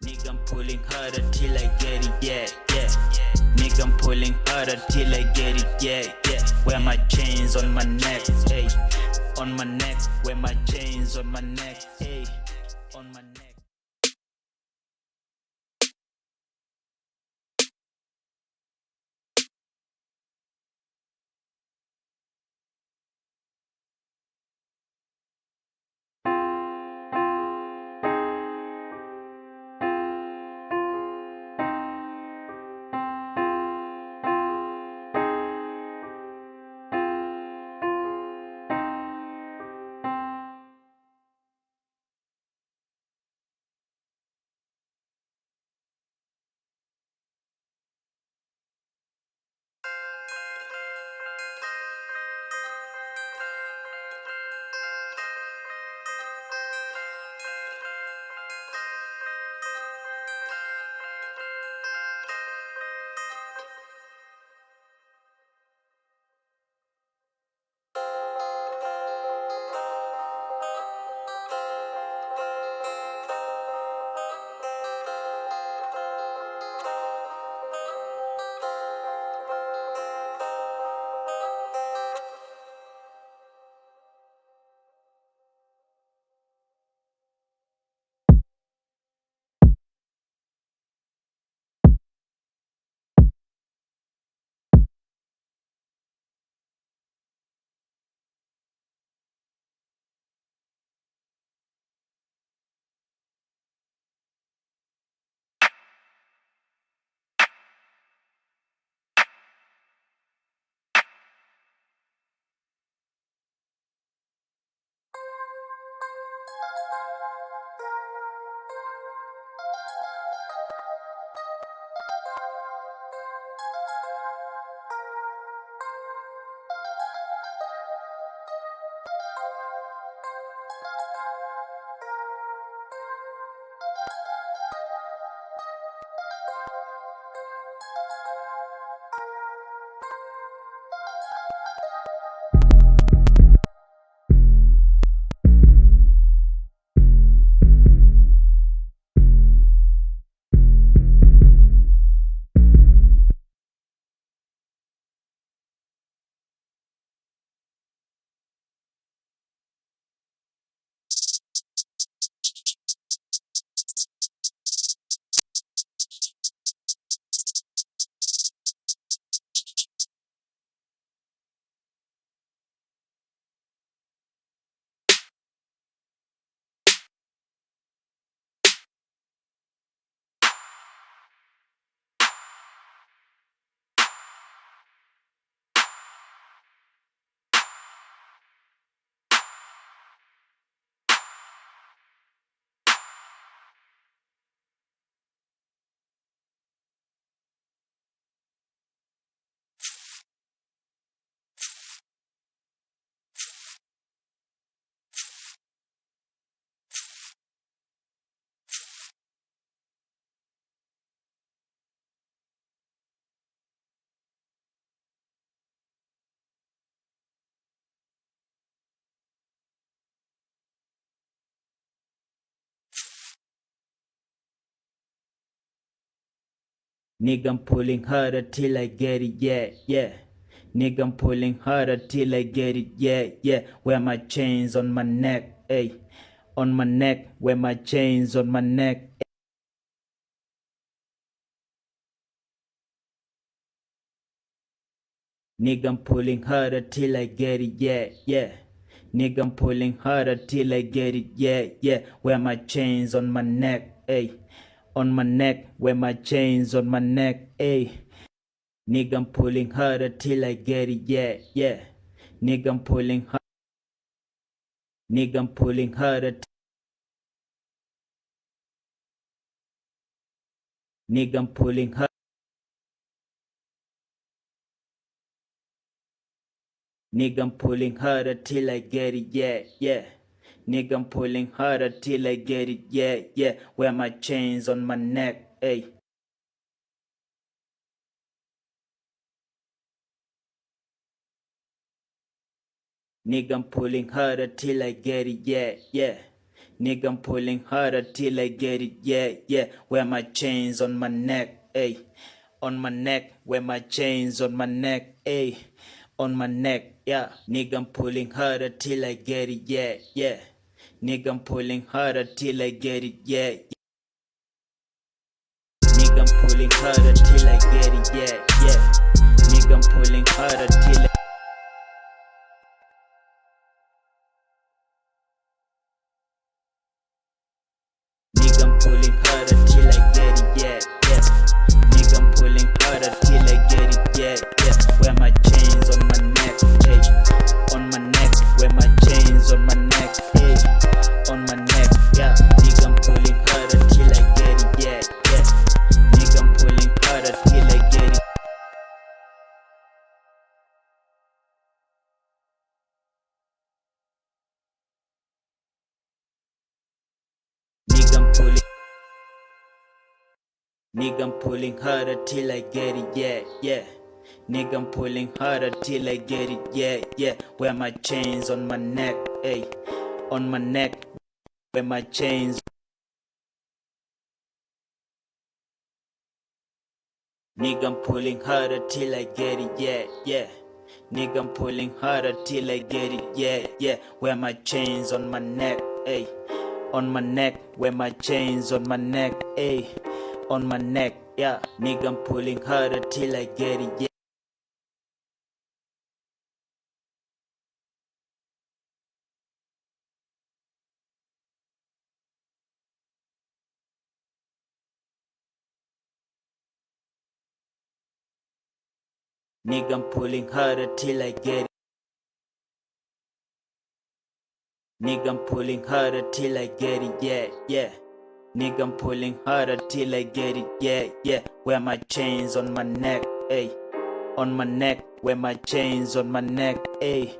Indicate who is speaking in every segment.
Speaker 1: Nigga, I'm pulling harder till I get it, yeah, yeah. Nigga, I'm pulling harder till I get it, yeah, yeah. Wear my chains on my neck, hey, on my neck. Wear my chains on my neck, hey, on my neck. Nigga, I'm pulling harder till I get it, yeah, yeah. Nigga, I'm pulling harder till I get it, yeah, yeah. Wear my chains on my neck, hey, on my neck. Wear my chains on my neck. Nigga, I'm pulling harder till I get it, yeah, yeah. Nigga, I'm pulling harder till I get it, yeah, yeah. Wear my chains on my neck, hey, on my neck. Wear my chains on my neck, hey. Nigga, I'm pulling harder till I get it, yeah, yeah. Nigga, I'm pulling harder. Nigga, I'm pulling harder. Nigga, I'm pulling harder. Nigga, I'm pulling harder till I get it, yeah, yeah. Nigga, I'm pulling harder till I get it, yeah, yeah. Wear my chains on my neck, hey. Nigga, I'm pulling harder till I get it, yeah, yeah. Nigga, I'm pulling harder till I get it, yeah, yeah. Wear my chains on my neck, ayy. On my neck, wear my chains on my neck, ayy. On my neck, yeah. Nigga, I'm pulling harder till I get it, yeah, yeah. Nigga, I'm pulling harder till I get it, yeah, yeah. Nigga, I'm pulling harder till I get it, yeah, yeah. Nigga, I'm pulling harder till I Nigga, I'm pulling harder till I get it, yeah, yeah. Nigga, I'm pulling harder till I get it, yeah, yeah. Wear my chains on my neck, ayy. On my neck, wear my chains on my neck, ayy. On my neck, yeah. Nigga, I'm pulling harder till I get it, yeah, yeah. Nigga, I'm pulling harder till I get it. Nigga, I'm pulling Nigga, I'm pulling harder till I get it, yeah, yeah. Nigga, I'm pulling harder till I get it, yeah, yeah. Wear my chains on my neck, ayy. On my neck, wear my chains. Nigga, I'm pulling harder till I get it, yeah, yeah. Nigga, I'm pulling harder till I get it, yeah, yeah. Wear my chains on my neck, ayy. On my neck, wear my chains on my neck, ayy. On my neck, yeah. Nigga, I'm pulling harder till I get it, yeah. Nigga, I'm pulling harder till I get it. Nigga, I'm pulling harder till I get it, yeah, yeah. Nigga, I'm pulling harder till I get it, yeah, yeah. Wear my chains on my neck, ayy. On my neck, wear my chains on my neck, ayy.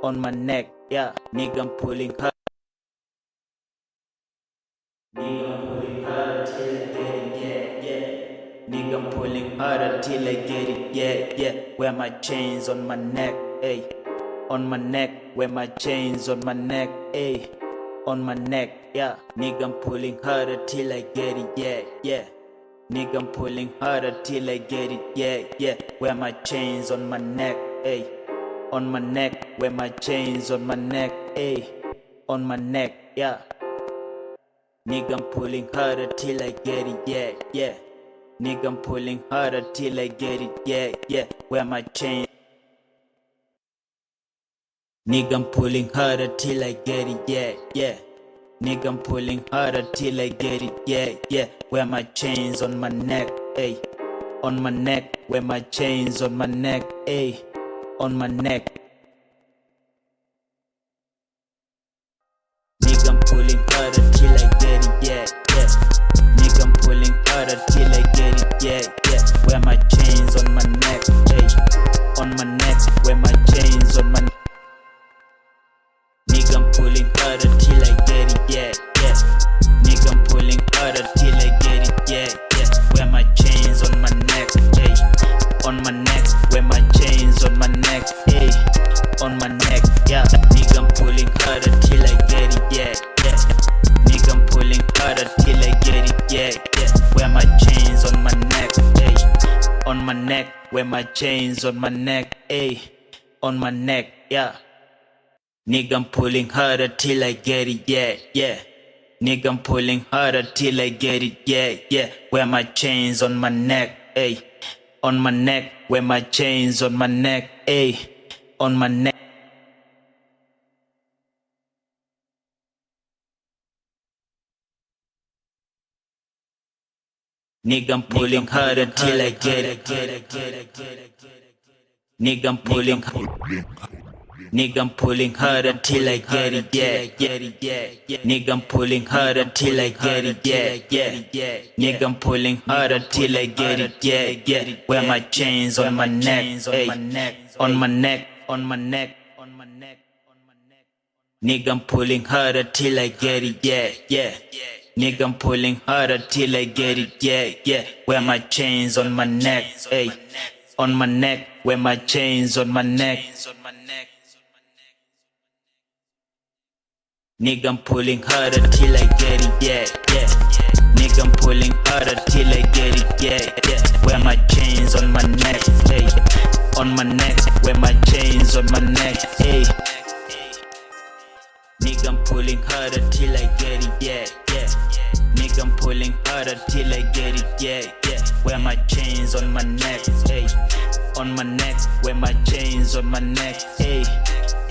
Speaker 1: On my neck, yeah. Nigga, I'm pulling harder. Nigga, I'm pulling harder till I get it, yeah, yeah. Nigga, I'm pulling harder till I get it, yeah, yeah. Wear my chains on my neck, ayy. On my neck, wear my chains on my neck, ayy. On my neck, yeah. Nigga, I'm pulling harder till I get it, yeah, yeah. Nigga, I'm pulling harder till I get it, yeah, yeah. Wear my chains on my neck, ayy. On my neck, wear my chains on my neck, ayy. On my neck, yeah. Nigga, I'm pulling harder till I get it, yeah, yeah. Nigga, I'm pulling harder till I get it, yeah, yeah. Wear my chains. Nigga, I'm pulling harder till I get it, yeah, yeah. Nigga, I'm pulling harder till I get it, yeah, yeah. Wear my chains on my neck, ayy. On my neck, wear my chains on my neck, ayy. On my neck. Nigga, I'm pulling harder till I get it, yeah, yeah. Nigga, I'm pulling harder till I get it, yeah, yeah. Wear my chains on my neck, ayy. On my neck, wear my chains on my neck. Nigga, I'm pulling harder till I get it, yeah, yeah. Nigga, I'm pulling harder till I get it, yeah, yeah. Wear my chains on my neck, ayy. On my neck, wear my chains on my neck, ayy. On my neck, yeah. Nigga, I'm pulling harder till I get it, yeah, yeah. Nigga, I'm pulling harder till I get it, yeah, yeah. Wear my chains on my neck, ayy. On my neck, wear my chains on my neck, ayy. On my neck, yeah. Nigga, I'm pulling harder till I get it, yeah, yeah. Nigga, I'm pulling harder till I get it, yeah, yeah. Wear my chains on my neck, ayy. On my neck, wear my chains on my neck, ayy. On my neck. Nigga, I'm pulling harder till I get it, Nigga, I'm pulling Nigga, I'm pulling harder till I get it, yeah. Nigga, I'm pulling harder till I get it, yeah. Nigga, I'm pulling harder till I get it, yeah. Wear my chains on my neck, ayy. On my neck, on my neck, on my neck, on my neck. Nigga, I'm pulling harder till I get it, yeah. Nigga, I'm pulling harder till I get it, yeah. Wear my chains on my neck, ayy. On my neck, wear my chains on my neck. Nigga, I'm pulling harder till I get it, yeah, yeah. Nigga, I'm pulling harder till I get it, yeah, yeah. Wear my chains on my neck, hey. On my neck, wear my chains on my neck, hey. Nigga, I'm pulling harder till I get it, yeah, yeah. Nigga, I'm pulling harder till I get it, yeah, yeah. Wear my chains on my neck, hey. On my neck, wear my chains on my neck, hey.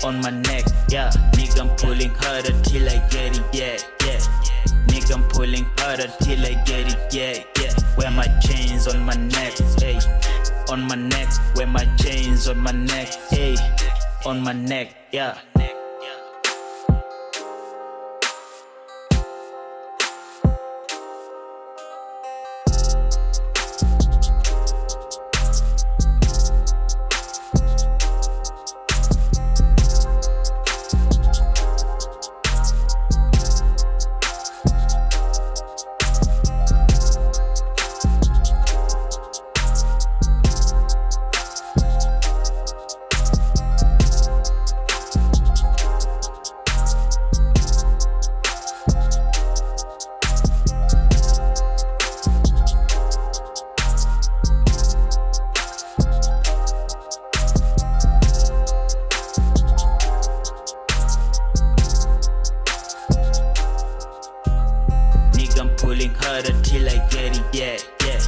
Speaker 1: On my neck, yeah. Nigga, I'm pulling harder till I get it, yeah, yeah. Nigga, I'm pulling harder till I get it, yeah, yeah. Wear my chains on my neck, hey. On my neck, wear my chains on my neck, hey. On my neck, yeah. Pulling harder till I get it, yeah, yeah.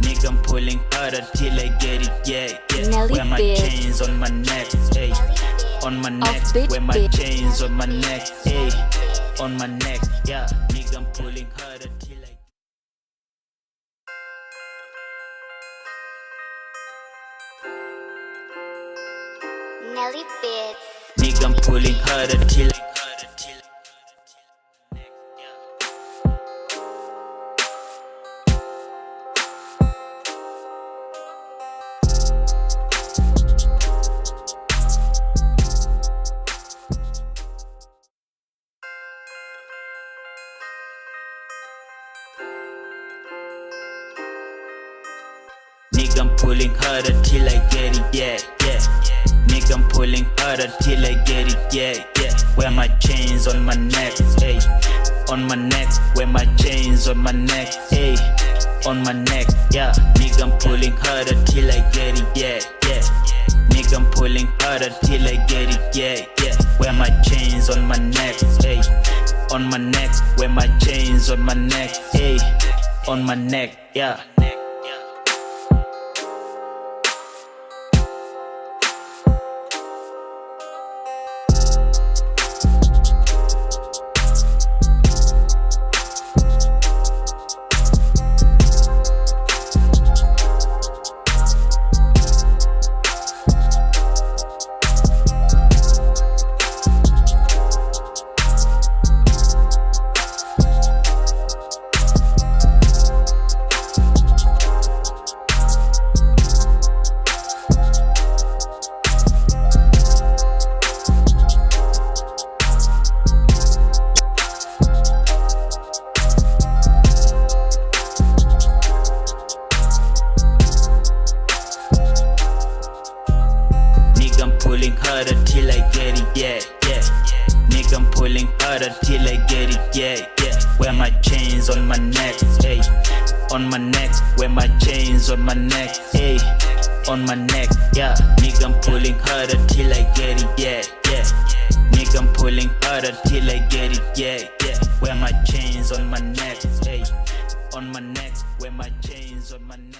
Speaker 1: Nigga, I'm pulling harder till I get it, yeah, yeah. Wear my chains on my neck, hey. On my neck, wear my chains on my neck, hey. On my neck, yeah. Nigga, I'm pulling harder till I.
Speaker 2: Nelly Bits.
Speaker 1: Nigga, I'm pulling harder till I. Nigga, I'm pulling harder till I get it, yeah, yeah. Nigga, I'm pulling harder till I get it, yeah, yeah. Wear my chains on my neck, hey. On my neck, wear my chains on my neck, hey. On my neck, yeah. Nigga, I'm pulling harder till I get it, yeah, yeah. Nigga, I'm pulling harder till I get it, yeah, yeah. Wear my chains on my neck, hey. On my neck, wear my chains on my neck, hey. On my neck, yeah. Pulling harder till I get it, yeah, yeah. Nigga, I'm pulling harder till I get it, yeah, yeah. Wear my chains on my neck, hey. On my neck, wear my chains on my neck, hey. On my neck, yeah. Nigga, I'm pulling harder till I get it, yeah, yeah. Nigga, I'm pulling harder till I get it, yeah, yeah. Wear my chains on my neck, hey. On my neck, wear my chains on my neck.